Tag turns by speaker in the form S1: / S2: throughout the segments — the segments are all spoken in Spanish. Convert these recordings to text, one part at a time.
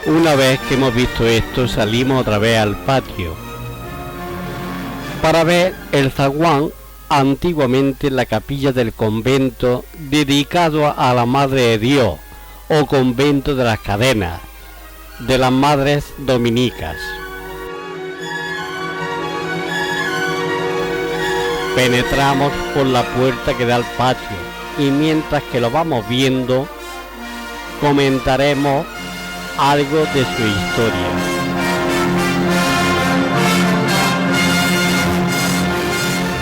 S1: Una vez que hemos visto esto, salimos otra vez al patio para ver el zaguán, antiguamente la capilla del convento dedicado a la Madre de Dios, o convento de las cadenas, de las Madres Dominicas. Penetramos por la puerta que da al patio y mientras que lo vamos viendo, comentaremos algo de su historia.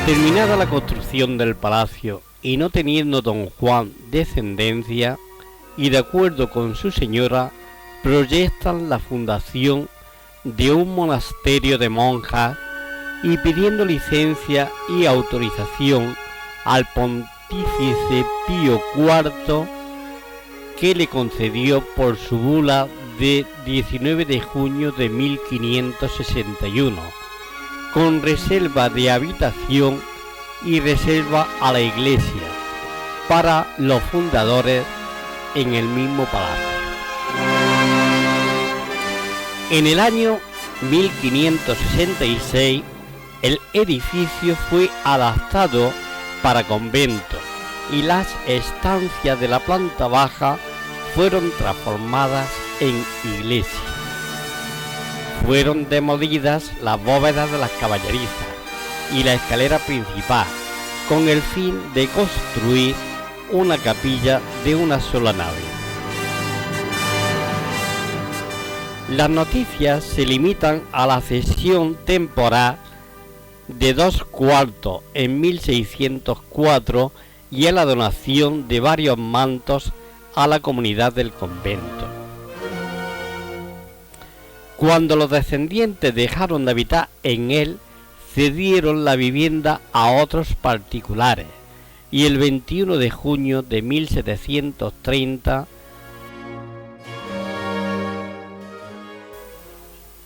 S1: Terminada la construcción del palacio y no teniendo don Juan descendencia, y de acuerdo con su señora, proyectan la fundación de un monasterio de monjas y pidiendo licencia y autorización al pontífice Pío IV, que le concedió por su bula de 19 de junio de 1561, con reserva de habitación y reserva a la iglesia para los fundadores en el mismo palacio. En el año 1566 el edificio fue adaptado para convento y las estancias de la planta baja fueron transformadas en iglesia. Fueron demolidas las bóvedas de las caballerizas y la escalera principal con el fin de construir una capilla de una sola nave. Las noticias se limitan a la cesión temporal de 2 cuartos en 1604 y a la donación de varios mantos a la comunidad del convento. Cuando los descendientes dejaron de habitar en él, cedieron la vivienda a otros particulares y el 21 de junio de 1730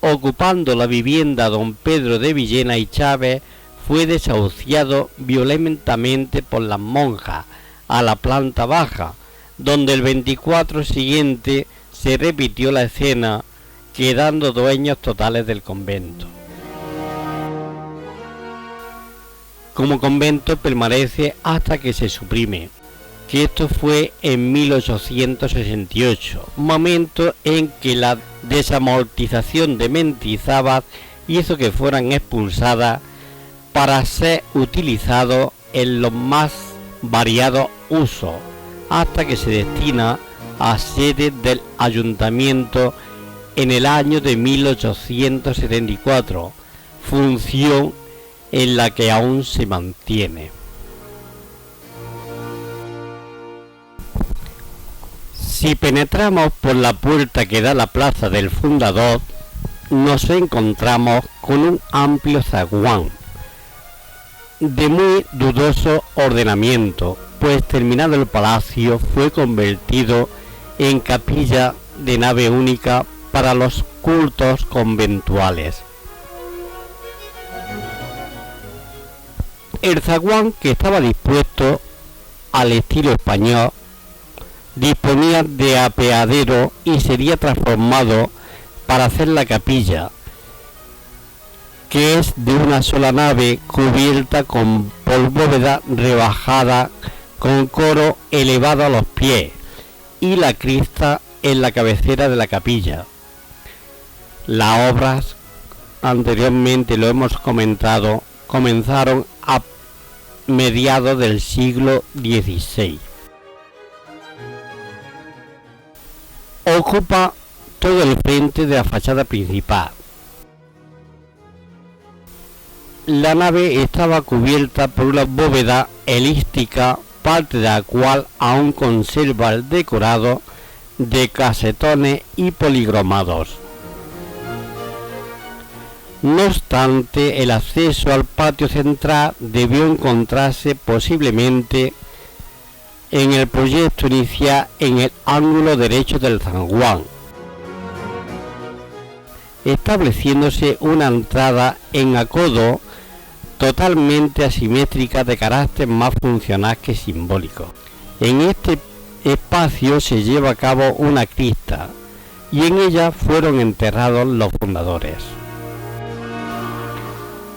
S1: ocupando la vivienda don Pedro de Villena y Chávez, fue desahuciado violentamente por las monjas a la planta baja, donde el 24 siguiente se repitió la escena, quedando dueños totales del convento. Como convento permanece hasta que se suprime, que esto fue en 1868, momento en que la desamortización de Mendizábal hizo que fueran expulsadas para ser utilizados en los más variados usos, hasta que se destina a sede del ayuntamiento en el año de 1874, función en la que aún se mantiene. Si penetramos por la puerta que da a la plaza del fundador, nos encontramos con un amplio zaguán de muy dudoso ordenamiento, pues terminado el palacio fue convertido en capilla de nave única para los cultos conventuales. El zaguán, que estaba dispuesto al estilo español, disponía de apeadero y sería transformado para hacer la capilla, que es de una sola nave cubierta por bóveda rebajada con coro elevado a los pies y la crista en la cabecera de la capilla. Las obras, anteriormente lo hemos comentado, comenzaron a mediados del siglo XVI. Ocupa todo el frente de la fachada principal. La nave estaba cubierta por una bóveda elíptica, parte de la cual aún conserva el decorado de casetones y policromados. No obstante, el acceso al patio central debió encontrarse posiblemente en el proyecto inicial en el ángulo derecho del zaguán, estableciéndose una entrada en acodo totalmente asimétrica de carácter más funcional que simbólico. En este espacio se lleva a cabo una crista y en ella fueron enterrados los fundadores.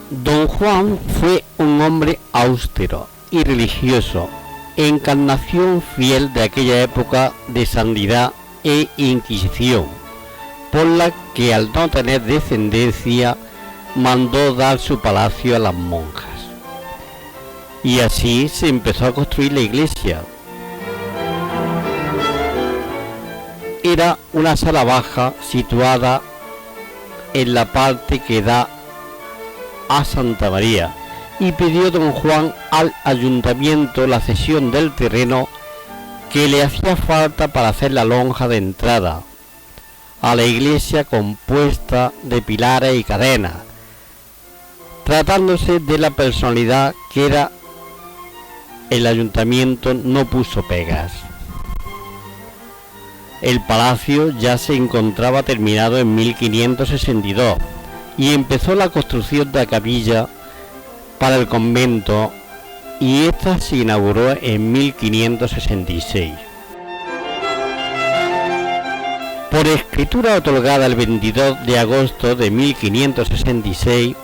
S1: Don Juan fue un hombre austero y religioso, encarnación fiel de aquella época de santidad e inquisición, por la que al no tener descendencia mandó dar su palacio a las monjas. Y así se empezó a construir la iglesia. Era una sala baja situada en la parte que da a Santa María, y pidió don Juan al ayuntamiento la cesión del terreno que le hacía falta para hacer la lonja de entrada a la iglesia, compuesta de pilares y cadenas, tratándose de la personalidad que era. El ayuntamiento no puso pegas. El palacio ya se encontraba terminado en 1562 y empezó la construcción de la capilla para el convento, y esta se inauguró en 1566. Por escritura otorgada el 22 de agosto de 1566,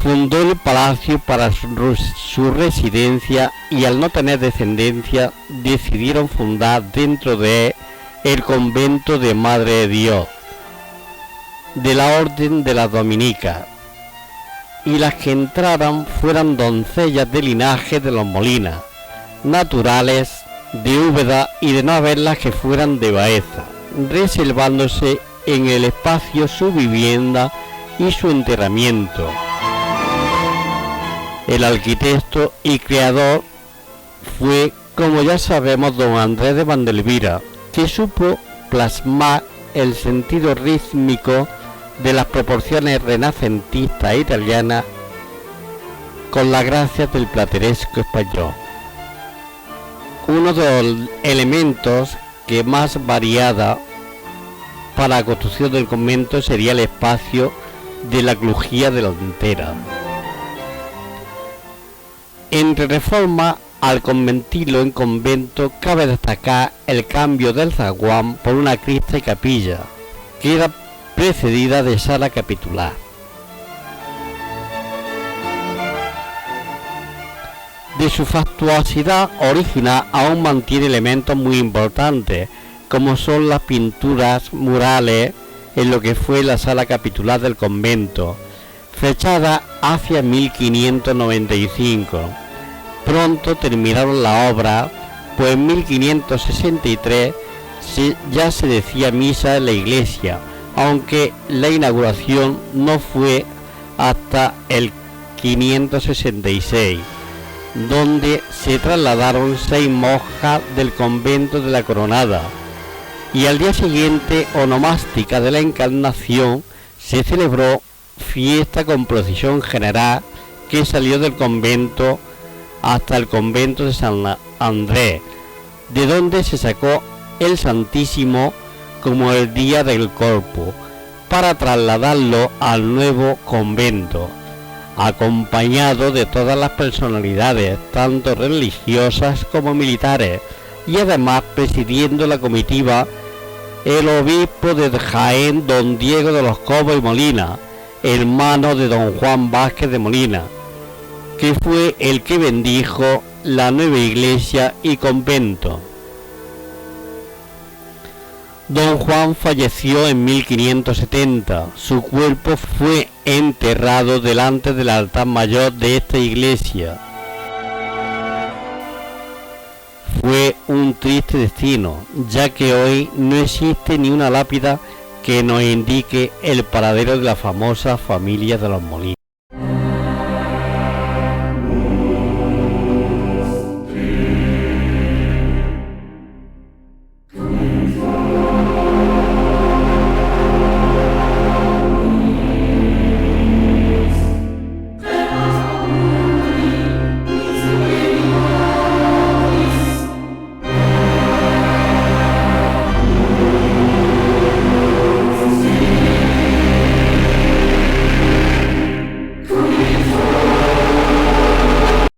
S1: fundó el palacio para su residencia, y al no tener descendencia decidieron fundar dentro de él el convento de Madre de Dios de la Orden de las Dominicas, y las que entraran fueran doncellas de linaje de los Molina, naturales de Úbeda, y de no haberlas que fueran de Baeza, reservándose en el espacio su vivienda y su enterramiento. El arquitecto y creador fue, como ya sabemos, don Andrés de Vandelvira, que supo plasmar el sentido rítmico de las proporciones renacentistas italianas con las gracias del plateresco español. Uno de los elementos que más variada para la construcción del convento sería el espacio de la crujía delantera. Entre reforma al convertirlo en convento, cabe destacar el cambio del zaguán por una cripta y capilla, que era precedida de sala capitular. De su fastuosidad original aún mantiene elementos muy importantes, como son las pinturas murales en lo que fue la sala capitular del convento, fechada hacia 1595. Pronto terminaron la obra, pues en 1563 ya se decía misa en la iglesia, aunque la inauguración no fue hasta el 566, donde se trasladaron 6 monjas del convento de la Coronada, y al día siguiente, onomástica de la Encarnación, se celebró fiesta con procesión general que salió del convento hasta el convento de San Andrés, de donde se sacó el Santísimo como el día del Corpus, para trasladarlo al nuevo convento, acompañado de todas las personalidades, tanto religiosas como militares, y además presidiendo la comitiva el obispo de Jaén, don Diego de los Cobos y Molina, hermano de don Juan Vázquez de Molina, que fue el que bendijo la nueva iglesia y convento. Don Juan falleció en 1570. Su cuerpo fue enterrado delante del altar mayor de esta iglesia. Fue un triste destino, ya que hoy no existe ni una lápida que nos indique el paradero de la famosa familia de los Molinos.